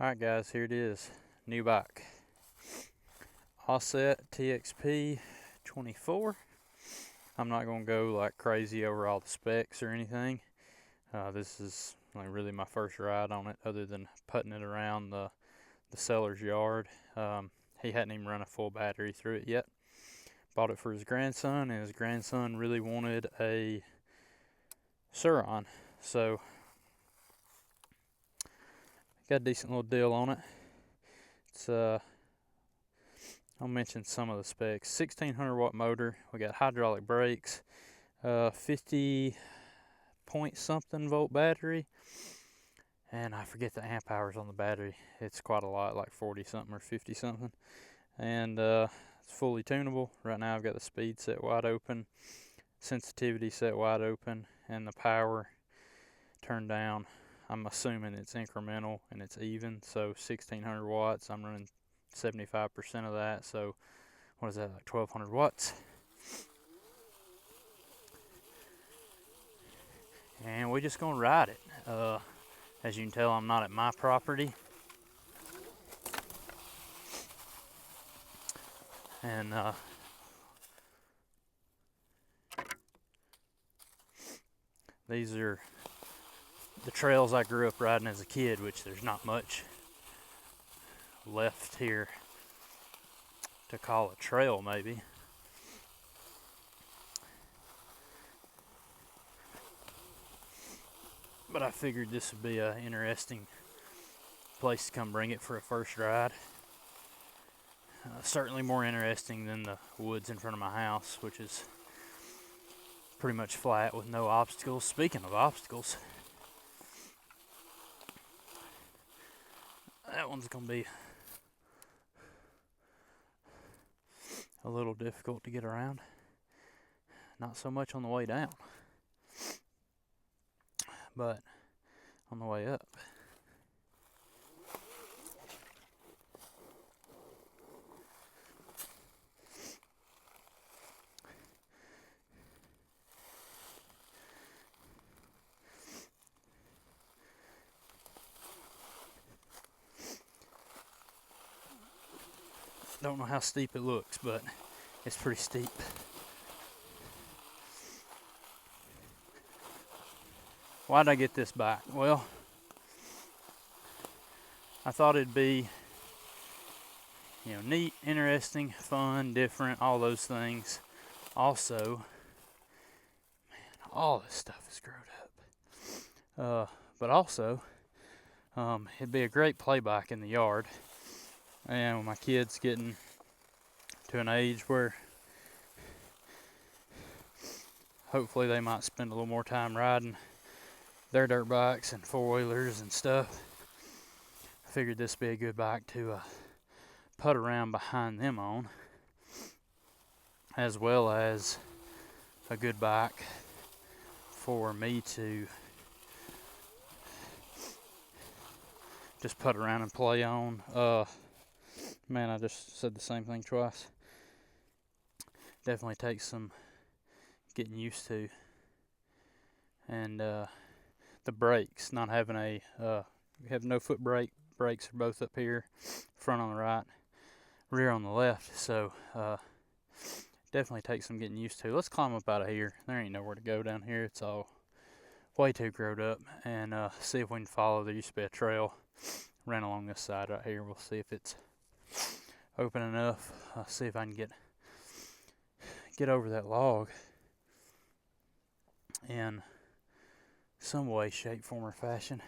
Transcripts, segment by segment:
Alright guys, here it is, new bike, Oset TXP24. I'm not going to go like crazy over all the specs or anything. This is like really my first ride on it other than putting it around the seller's yard. He hadn't even run a full battery through it yet. Bought it for his grandson, and his grandson really wanted a Sur-on, so got a decent little deal on it. It's I'll mention some of the specs. 1600 watt motor. We got hydraulic brakes. 50 point something volt battery, and I forget the amp hours on the battery. It's quite a lot, like 40 something or 50 something. And it's fully tunable. Right now I've got the speed set wide open, sensitivity set wide open, and the power turned down. I'm assuming it's incremental and it's even, so 1600 watts, I'm running 75% of that, so what is that, like 1200 watts? And we're just gonna ride it. As you can tell, I'm not at my property, and these are the trails I grew up riding as a kid, which there's not much left here to call a trail, maybe. But I figured this would be an interesting place to come bring it for a first ride. Certainly more interesting than the woods in front of my house, which is pretty much flat with no obstacles. Speaking of obstacles, that one's gonna be a little difficult to get around. Not so much on the way down, but on the way up. Don't know how steep it looks, but it's pretty steep. Why'd I get this bike? Well, I thought it'd be, neat, interesting, fun, different, all those things. Also, man, all this stuff is screwed up. But also, it'd be a great play bike in the yard. And when my kids getting to an age where hopefully they might spend a little more time riding their dirt bikes and four-wheelers and stuff, I figured this would be a good bike to putt around behind them on, as well as a good bike for me to just putt around and play on. Man, I just said the same thing twice. Definitely takes some getting used to. And the brakes, not having we have no foot brake. Brakes are both up here, front on the right, rear on the left. So definitely takes some getting used to. Let's climb up out of here. There ain't nowhere to go down here. It's all way too growed up. And see if we can follow. There used to be a trail ran along this side right here. We'll see if it's open enough. I'll see if I can get over that log in some way, shape, form, or fashion.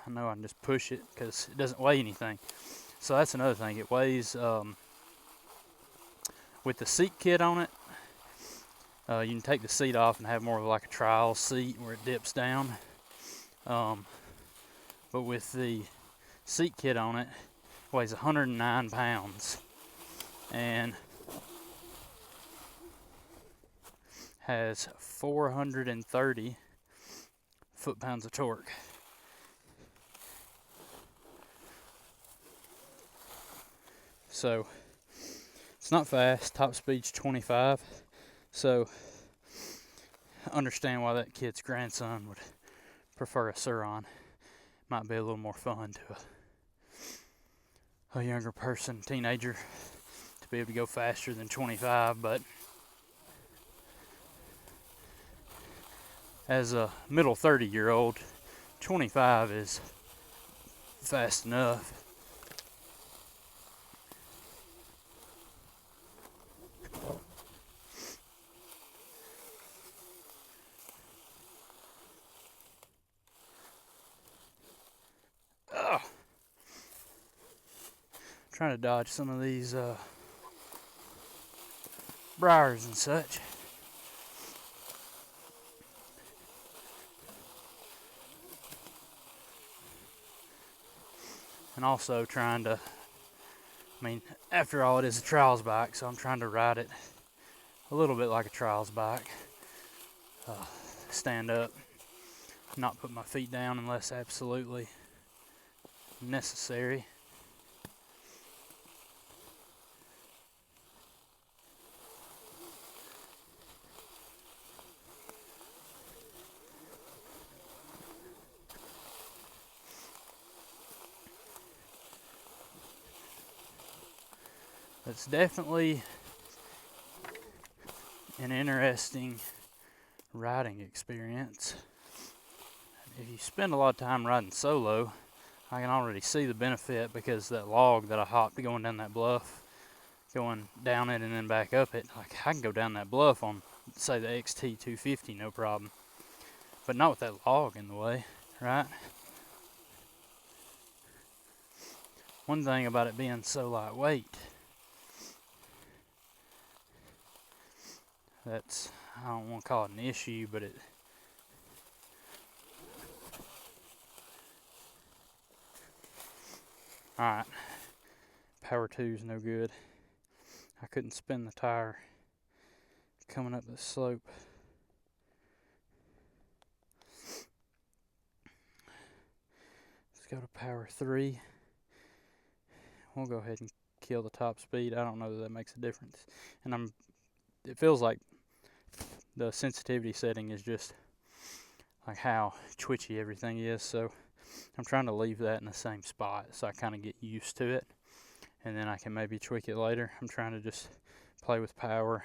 I know I can just push it because it doesn't weigh anything. So that's another thing. It weighs, with the seat kit on it, you can take the seat off and have more of like a trial seat where it dips down. But with the seat kit on it, weighs 109 pounds and has 430 foot-pounds of torque. So it's not fast. Top speed's 25. So I understand why that kid's grandson would prefer a Sur-on. might be a little more fun to a younger person, teenager, to be able to go faster than 25, but as a middle 30-year-old, 25 is fast enough. Trying to dodge some of these briars and such. And also trying to, I mean, after all, it is a trials bike, so I'm trying to ride it a little bit like a trials bike. Stand up, not put my feet down unless absolutely necessary. It's definitely an interesting riding experience. If you spend a lot of time riding solo, I can already see the benefit, because that log that I hopped going down that bluff, going down it and then back up it, like I can go down that bluff on, say, the XT250, no problem. But not with that log in the way, right? One thing about it being so lightweight, that's, I don't want to call it an issue, but it, alright, power 2's no good. I couldn't spin the tire coming up the slope. Let's go to power 3. We'll go ahead and kill the top speed. I don't know that makes a difference. And it feels like the sensitivity setting is just like how twitchy everything is, so I'm trying to leave that in the same spot so I kind of get used to it, and then I can maybe tweak it later. I'm trying to just play with power,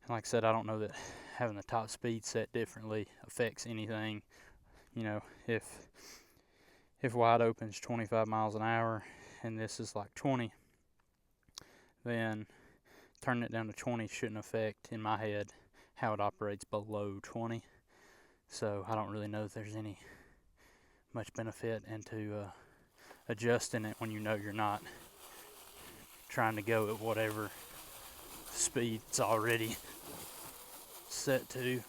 and like I said, I don't know that having the top speed set differently affects anything. You know, if wide open's 25 miles an hour and this is like 20, then turning it down to 20 shouldn't affect, in my head, how it operates below 20. So I don't really know if there's any much benefit into adjusting it when you know you're not trying to go at whatever speed it's already set to.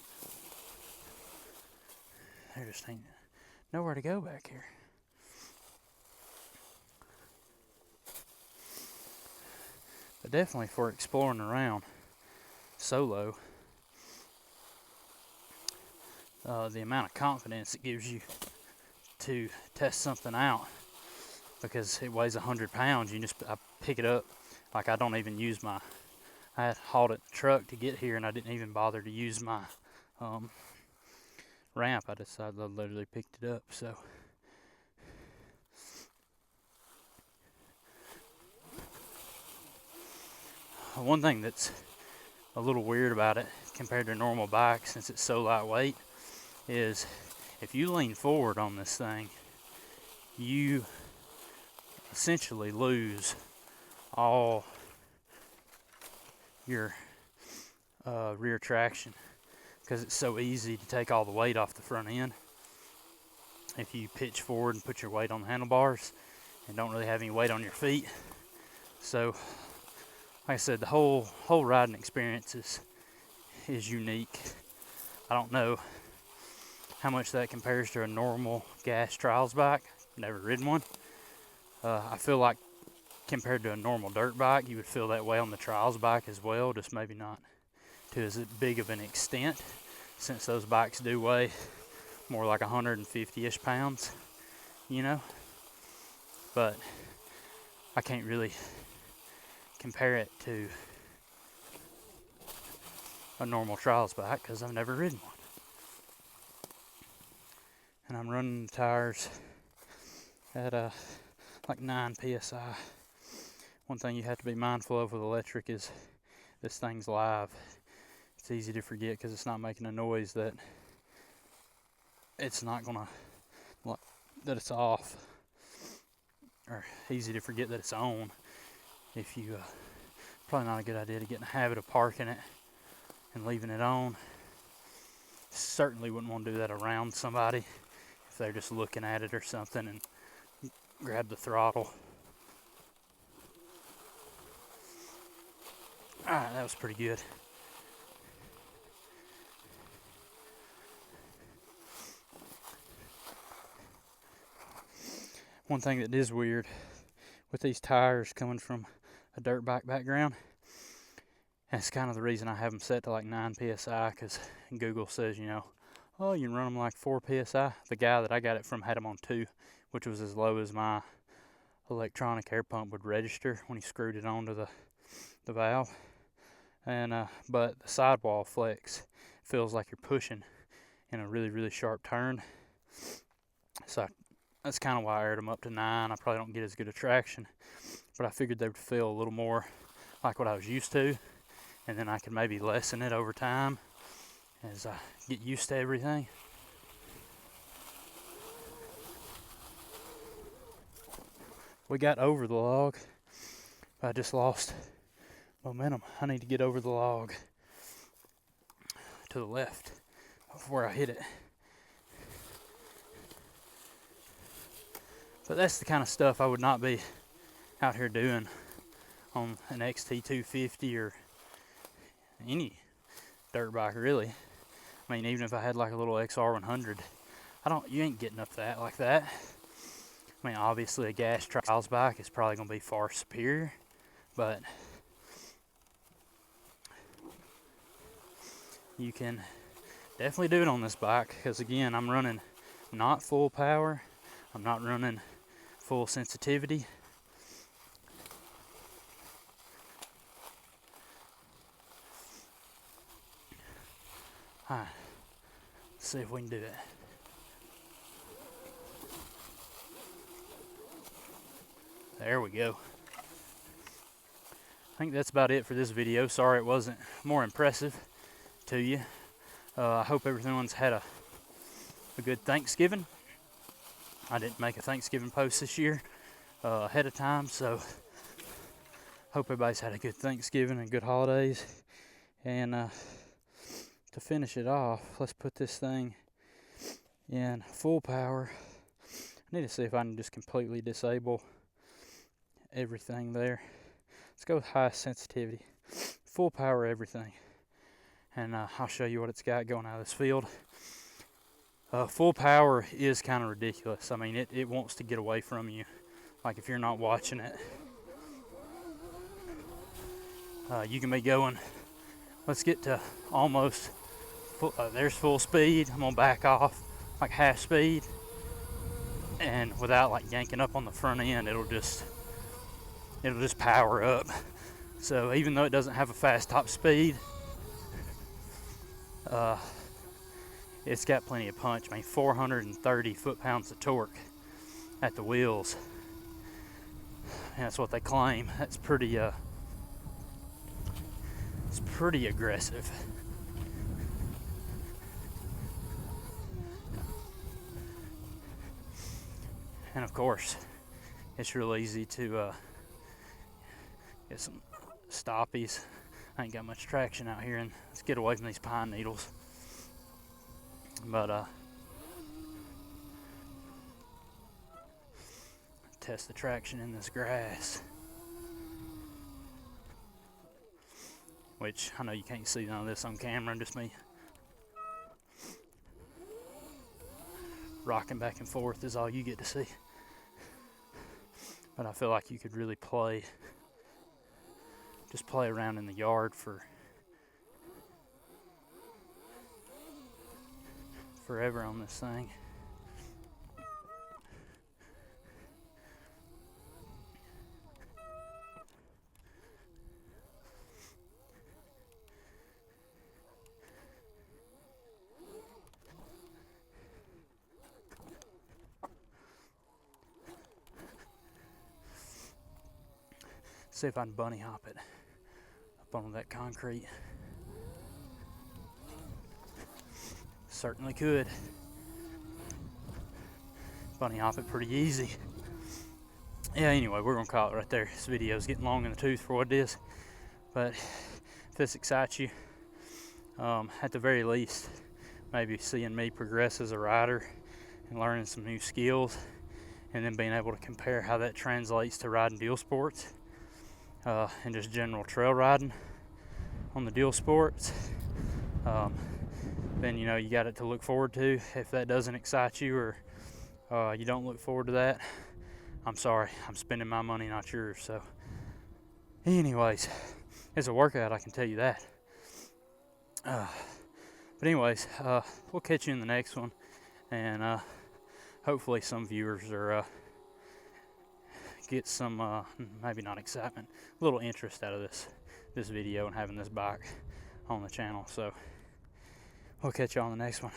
There just ain't nowhere to go back here. But definitely for exploring around solo, the amount of confidence it gives you to test something out, because it weighs 100 pounds. I pick it up, like I don't even use I had hauled it in the truck to get here, and I didn't even bother to use my ramp. I decided I literally picked it up. So one thing that's a little weird about it compared to a normal bike, since it's so lightweight, is if you lean forward on this thing, you essentially lose all your rear traction, because it's so easy to take all the weight off the front end. If you pitch forward and put your weight on the handlebars and don't really have any weight on your feet. So like I said, the whole riding experience is unique. I don't know how much that compares to a normal gas trials bike. Never ridden one. I feel like compared to a normal dirt bike, you would feel that way on the trials bike as well, just maybe not to as big of an extent, since those bikes do weigh more like 150-ish pounds, you know. But I can't really compare it to a normal trials bike because I've never ridden one. and I'm running the tires at like 9 psi. One thing you have to be mindful of with electric is this thing's live. It's easy to forget because it's not making a noise that it's not gonna, that it's off, or easy to forget that it's on. If you probably not a good idea to get in the habit of parking it and leaving it on. Certainly wouldn't want to do that around somebody if they're just looking at it or something and grab the throttle. Alright, that was pretty good. One thing that is weird with these tires coming from a dirt bike background, and it's kind of the reason I have them set to like 9 psi, because Google says, you know, oh, you can run them like 4 psi. The guy that I got it from had them on 2, which was as low as my electronic air pump would register when he screwed it onto the valve. And but the sidewall flex feels like you're pushing in a really, really sharp turn. So that's kind of why I aired them up to 9. I probably don't get as good a traction, but I figured they would feel a little more like what I was used to, and then I could maybe lessen it over time as I get used to everything. We got over the log, but I just lost momentum. I need to get over the log to the left of where I hit it. But that's the kind of stuff I would not be out here doing on an XT250 or any dirt bike, really. I mean, even if I had like a little XR100, you ain't getting up that like that. I mean, obviously a gas trials bike is probably going to be far superior, but you can definitely do it on this bike, because again, I'm running not full power, I'm not running full sensitivity. Alright, let's see if we can do it. There we go. I think that's about it for this video. Sorry it wasn't more impressive to you. I hope everyone's had a good Thanksgiving. I didn't make a Thanksgiving post this year ahead of time, so hope everybody's had a good Thanksgiving and good holidays. And to finish it off, let's put this thing in full power. I need to see if I can just completely disable everything there. Let's go with high sensitivity, full power everything, and I'll show you what it's got going out of this field. Full power is kind of ridiculous. I mean, it wants to get away from you, like if you're not watching it. You can be going, let's get to almost full, there's full speed. I'm gonna back off like half speed, and without like yanking up on the front end, it'll just power up. So even though it doesn't have a fast top speed, it's got plenty of punch. I mean, 430 foot-pounds of torque at the wheels. And that's what they claim. That's pretty it's pretty aggressive. And of course, it's real easy to get some stoppies. I ain't got much traction out here, and let's get away from these pine needles. But test the traction in this grass, which I know you can't see none of this on camera, just me rocking back and forth is all you get to see. But I feel like you could really just play around in the yard forever on this thing. See if I can bunny hop it up onto that concrete. Certainly could. Bunny hop it pretty easy. Yeah, anyway, we're gonna call it right there. This video's getting long in the tooth for what it is. But if this excites you, at the very least, maybe seeing me progress as a rider and learning some new skills, and then being able to compare how that translates to riding dual sports, and just general trail riding on the dual sports, then you got it to look forward to. If that doesn't excite you, or you don't look forward to that, I'm sorry, I'm spending my money, not yours. So anyways, it's a workout, I can tell you that. But anyways, we'll catch you in the next one, and hopefully some viewers are get some maybe not excitement, a little interest out of this video and having this bike on the channel. So we'll catch you on the next one.